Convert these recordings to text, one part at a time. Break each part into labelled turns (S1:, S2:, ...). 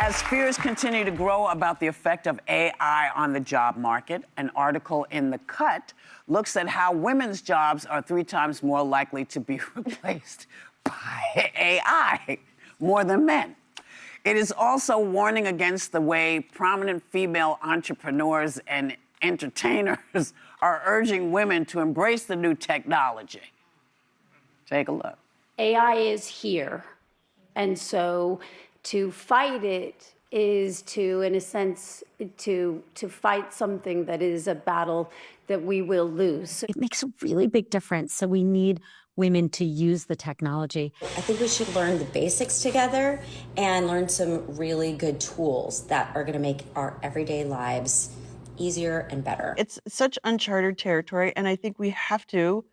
S1: As fears continue to grow about the effect of AI on the job market, an article in The Cut looks at how women's jobs are 3 times more likely to be replaced by AI more than men. It is also warning against the way prominent female entrepreneurs and entertainers are urging women to embrace the new technology. Take a look.
S2: AI is here, and so to fight it is to, in a sense, to fight something that is a battle that we will lose.
S3: It makes a really big difference, so we need women to use the technology.
S4: I think we should learn the basics together and learn some really good tools that are going to make our everyday lives easier and better.
S5: It's such uncharted territory, and I think we have to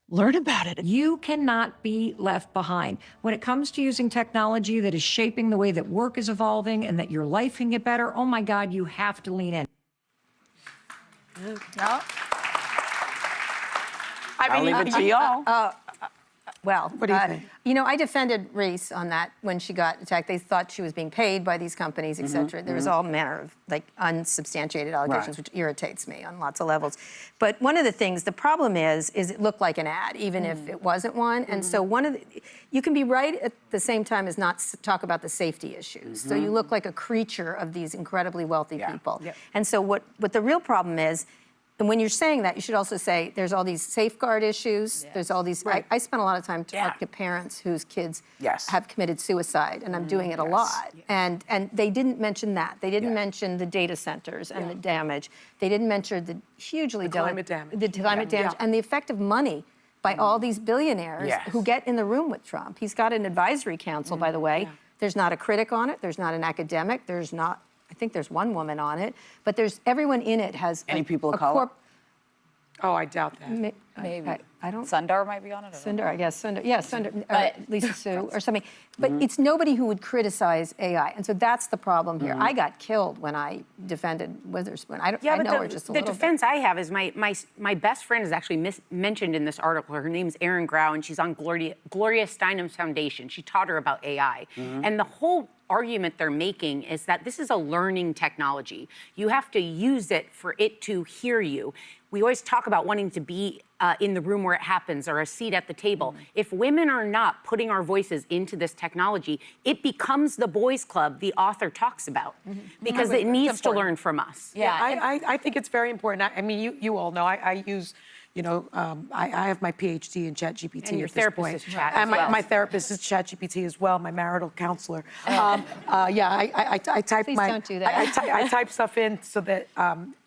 S5: learn about it.
S6: You cannot be left behind. When it comes to using technology that is shaping the way that work is evolving and that your life can get better, oh my God, you have to lean in.
S7: No.
S1: I'll leave it to y'all.
S7: Well,
S5: What do you think?
S7: You know, I defended Reese on that when she got attacked. They thought she was being paid by these companies, et cetera. There was all manner of like unsubstantiated allegations, which irritates me on lots of levels. But one of the things, the problem is it looked like an ad, even if it wasn't one. And so you can be right at the same time as not talk about the safety issues. So you look like a creature of these incredibly wealthy people. And so what the real problem is, and when you're saying that, you should also say there's all these safeguard issues. There's all these. I spent a lot of time talking to parents whose kids have committed suicide, and I'm doing it a lot. And they didn't mention that. They didn't mention the data centers and the damage. They didn't mention the hugely
S8: climate damage.
S7: The climate damage and the effect of money by all these billionaires who get in the room with Trump. He's got an advisory council, by the way. There's not a critic on it. There's not an academic. There's not. I think there's one woman on it, but there's everyone in it has
S1: Any people of color?
S8: Oh, I doubt that.
S9: Maybe.
S7: I don't.
S9: Sundar might be on it.
S7: Sundar, I guess. Sundar, yeah, Sundar, Lisa Sue or something. But it's nobody who would criticize AI, and so that's the problem here. I got killed when I defended Witherspoon. I know her just a little bit.
S10: The defense I have is my best friend is actually mentioned in this article. Her name's Erin Grau, and she's on Gloria Steinem's foundation. She taught her about AI, and the whole argument they're making is that this is a learning technology. You have to use it for it to hear you. We always talk about wanting to be in the room where it happens or a seat at the table. If women are not putting our voices into this technology, it becomes the boys' club the author talks about because it needs to learn from us.
S8: I think it's very important. I mean, you all know I use. You know, I have my PhD in ChatGPT.
S10: And your therapist is Chat.
S8: And my therapist is ChatGPT as well. My marital counselor. I type
S7: Please don't do that.
S8: I type stuff in so that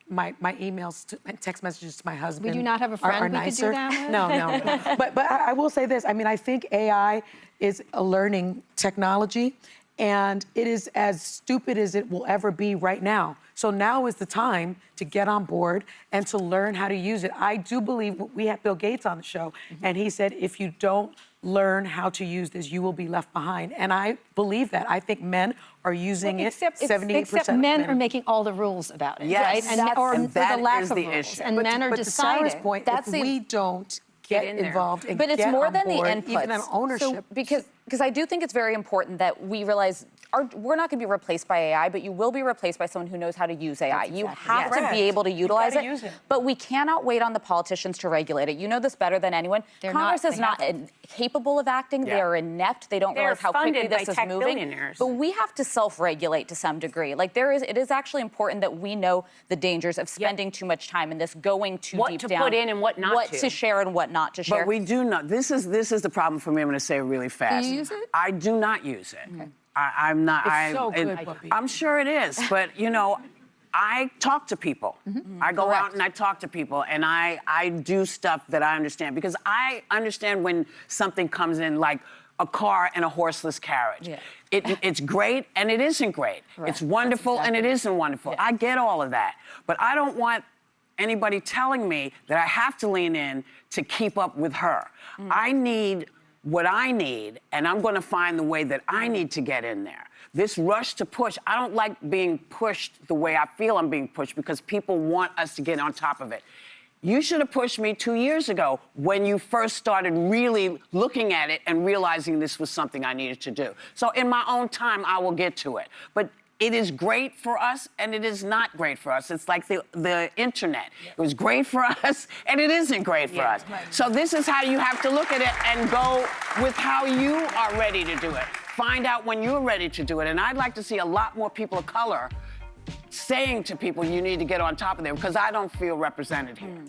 S8: my emails, and text messages to my husband.
S7: Would you not have a friend
S8: are
S7: we could do that with?
S8: No. But I will say this. I mean, I think AI is a learning technology, and it is as stupid as it will ever be right now. So now is the time to get on board and to learn how to use it. I do believe we had Bill Gates on the show, and he said, if you don't learn how to use this, you will be left behind. And I believe that. I think men are using it. 78%
S7: except men are making all the rules about it, right? And
S1: that
S7: the lack
S1: is
S7: of
S1: the
S7: rules.
S1: issue.
S7: And men are
S8: but
S7: deciding.
S8: to Sarah's point, if we don't get involved and
S9: but it's
S8: get
S9: more
S8: on
S9: than
S8: board,
S9: the inputs.
S8: even on ownership.
S9: So, because I do think it's very important that we realize we're not going to be replaced by AI, but you will be replaced by someone who knows how to use AI. You have to be able to utilize it, but we cannot wait on the politicians to regulate it. You know this better than anyone. Congress is not capable of acting. They are inept. They don't realize how quickly this is moving. But we have to self-regulate to some degree. Like it is actually important that we know the dangers of spending too much time in this, going too deep down.
S10: What to put in and what not
S9: what to share and what not to share.
S1: But we do know, this is the problem for me. I'm going to say it really fast.
S7: Do you use it?
S1: I do not use it. Okay. I'm not.
S8: It's so good, Puppy.
S1: I'm sure it is, but you know, I talk to people. I go out and I talk to people, and I do stuff that I understand because I understand when something comes in like a car and a horseless carriage. It's great and it isn't great. It's wonderful and it isn't wonderful. I get all of that, but I don't want anybody telling me that I have to lean in to keep up with her. I need what I need, and I'm going to find the way that I need to get in there. This rush to push, I don't like being pushed the way I feel I'm being pushed because people want us to get on top of it. You should have pushed me 2 years ago when you first started really looking at it and realizing this was something I needed to do. So in my own time, I will get to it. But it is great for us, and it is not great for us. It's like the internet. It was great for us, and it isn't great for us. Right. So this is how you have to look at it and go with how you are ready to do it. Find out when you're ready to do it. And I'd like to see a lot more people of color saying to people, you need to get on top of them, because I don't feel represented here.